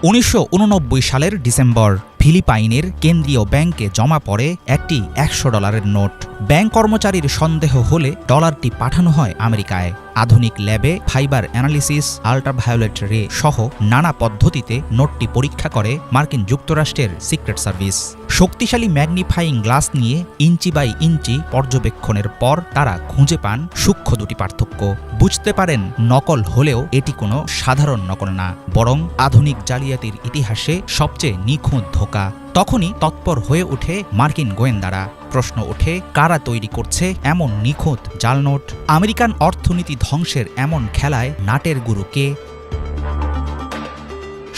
1989 সালের ডিসেম্বর ফিলিপাইনের কেন্দ্রীয় ব্যাংকে জমা পড়ে একটি $100 নোট। ব্যাংক কর্মচারীর সন্দেহ হলে ডলারটি পাঠানো হয় আমেরিকায়। আধুনিক ল্যাবে ফাইবার অ্যানালিসিস, আল্ট্রাভায়োলেট রে সহ নানা পদ্ধতিতে নোটটি পরীক্ষা করে মার্কিন যুক্তরাষ্ট্রের সিক্রেট সার্ভিস। শক্তিশালী ম্যাগনিফাইং গ্লাস নিয়ে ইঞ্চি বাই ইঞ্চি পর্যবেক্ষণের পর তারা খুঁজে পান সূক্ষ্ম দুটি পার্থক্য। বুঝতে পারেন নকল হলেও এটি কোনো সাধারণ নকল না, বরং আধুনিক জালিয়াতির ইতিহাসে সবচেয়ে নিখুঁত ধোঁকা। তখনই তৎপর হয়ে ওঠে মার্কিন গোয়েন্দারা। প্রশ্ন ওঠে, কারা তৈরি করছে এমন নিখুঁত জাল নোট? আমেরিকান অর্থনীতি ধ্বংসের এমন খেলায় নাটের গুরু কে?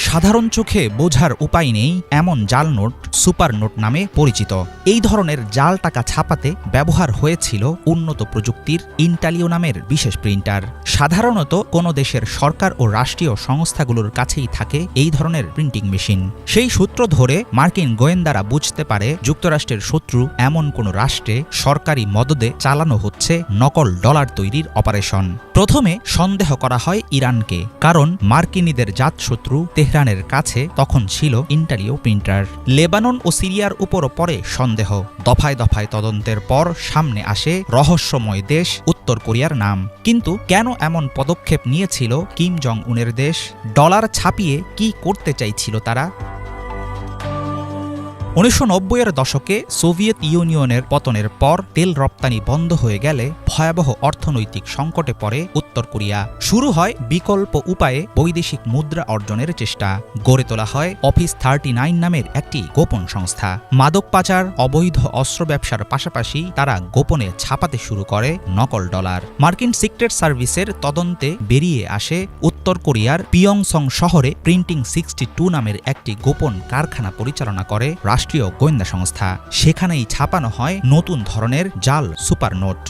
সাধারণ চোখে বোঝার উপায় নেই এমন জাল নোট সুপার নোট নামে পরিচিত। এই ধরনের জাল টাকা ছাপাতে ব্যবহার হয়েছিল উন্নত প্রযুক্তির ইন্টালিও নামের বিশেষ প্রিন্টার। সাধারণত কোনো দেশের সরকার ও রাষ্ট্রীয় সংস্থাগুলোর কাছেই থাকে এই ধরনের প্রিন্টিং মেশিন। সেই সূত্র ধরে মার্কিন গোয়েন্দারা বুঝতে পারে যুক্তরাষ্ট্রের শত্রু এমন কোনো রাষ্ট্রে সরকারি মদদে চালানো হচ্ছে নকল ডলার তৈরির অপারেশন। প্রথমে সন্দেহ করা হয় ইরানকে, কারণ মার্কিনীদের জাতশত্রু তেহরানের কাছে তখন ছিল ইন্টালিও প্রিন্টার। লেবানন ও সিরিয়ার উপরও পরে সন্দেহ। দফায় দফায় তদন্তের পর সামনে আসে রহস্যময় দেশ উত্তর কোরিয়ার নাম। কিন্তু কেন এমন পদক্ষেপ নিয়েছিল কিম জং উনের দেশ? ডলার ছাপিয়ে কি করতে চাইছিল তারা? 1990-এর দশকে সোভিয়েত ইউনিয়নের পতনের পর তেল রপ্তানি বন্ধ হয়ে গেলে ভয়াবহ অর্থনৈতিক সংকটে পড়ে উত্তর কোরিয়া। শুরু হয় বিকল্প উপায়ে বৈদেশিক মুদ্রা অর্জনের চেষ্টা। গড়ে তোলা হয় অফিস 39 নামের একটি গোপন সংস্থা। মাদক পাচার, অবৈধ অস্ত্র ব্যবসার পাশাপাশি তারা গোপনে ছাপাতে শুরু করে নকল ডলার। মার্কিন সিক্রেট সার্ভিসের তদন্তে বেরিয়ে আসে উত্তর কোরিয়ার পিয়ংসং শহরে প্রিন্টিং 62 নামের একটি গোপন কারখানা পরিচালনা করে রাষ্ট্রীয় গোয়েন্দা সংস্থা। সেখানেই ছাপানো হয় নতুন ধরনের জাল সুপার নোট।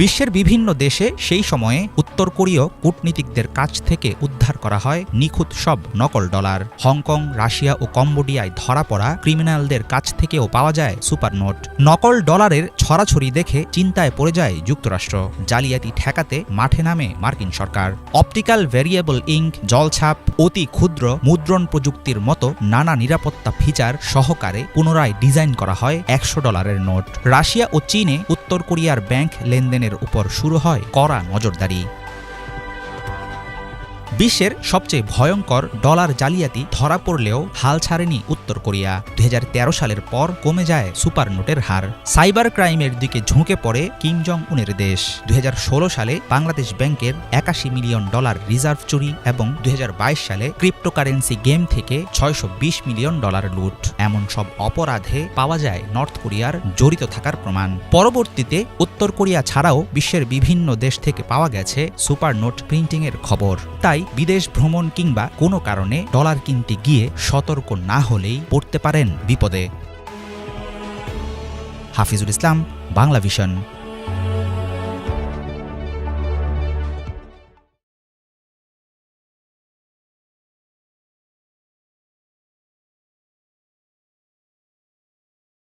বিশ্বের বিভিন্ন দেশে সেই সময়ে উত্তর কোরীয় কূটনীতিকদের কাছ থেকে উদ্ধার করা হয় নিখুঁত সব নকল ডলার। হংকং, রাশিয়া ও কম্বোডিয়ায় ধরা পড়া ক্রিমিনালদের কাছ থেকেও পাওয়া যায় সুপার নোট। নকল ডলারের ছড়াছড়ি দেখে চিন্তায় পড়ে যায় যুক্তরাষ্ট্র। জালিয়াতি ঠেকাতে মাঠে নামে মার্কিন সরকার। অপটিক্যাল ভ্যারিয়েবল ইঙ্ক, জলছাপ, অতি ক্ষুদ্র মুদ্রণ প্রযুক্তির মতো নানা নিরাপত্তা ফিচার সহকারে পুনরায় ডিজাইন করা হয় $100 নোট। রাশিয়া ও চীনে উত্তর কোরিয়ার ব্যাংক লেনদেনের উপর শুরু হয় কড়া নজরদারি। বিশ্বের সবচেয়ে ভয়ঙ্কর ডলার জালিয়াতি ধরা পড়লেও হাল ছাড়েনি উত্তর কোরিয়া। 2013 সালের পর কমে যায় সুপার নোটের হার। সাইবার ক্রাইমের দিকে ঝুঁকে পড়ে কিম জং উনের দেশ। 2016 সালে বাংলাদেশ ব্যাংকের $81 মিলিয়ন রিজার্ভ চুরি এবং 2022 সালে ক্রিপ্টোকারেন্সি গেম থেকে $620 মিলিয়ন লুট। এমন সব অপরাধে পাওয়া যায় নর্থ কোরিয়ার জড়িত থাকার প্রমাণ। পরবর্তীতে উত্তর কোরিয়া ছাড়াও বিশ্বের বিভিন্ন দেশ থেকে পাওয়া গেছে সুপার নোট প্রিন্টিংয়ের খবর। তাই বিদেশ ভ্রমণ কিংবা কোনো কারণে ডলার কিনতে গিয়ে সতর্ক না হলেই পড়তে পারেন বিপদে। হাফিজুল ইসলাম, বাংলা ভিশন।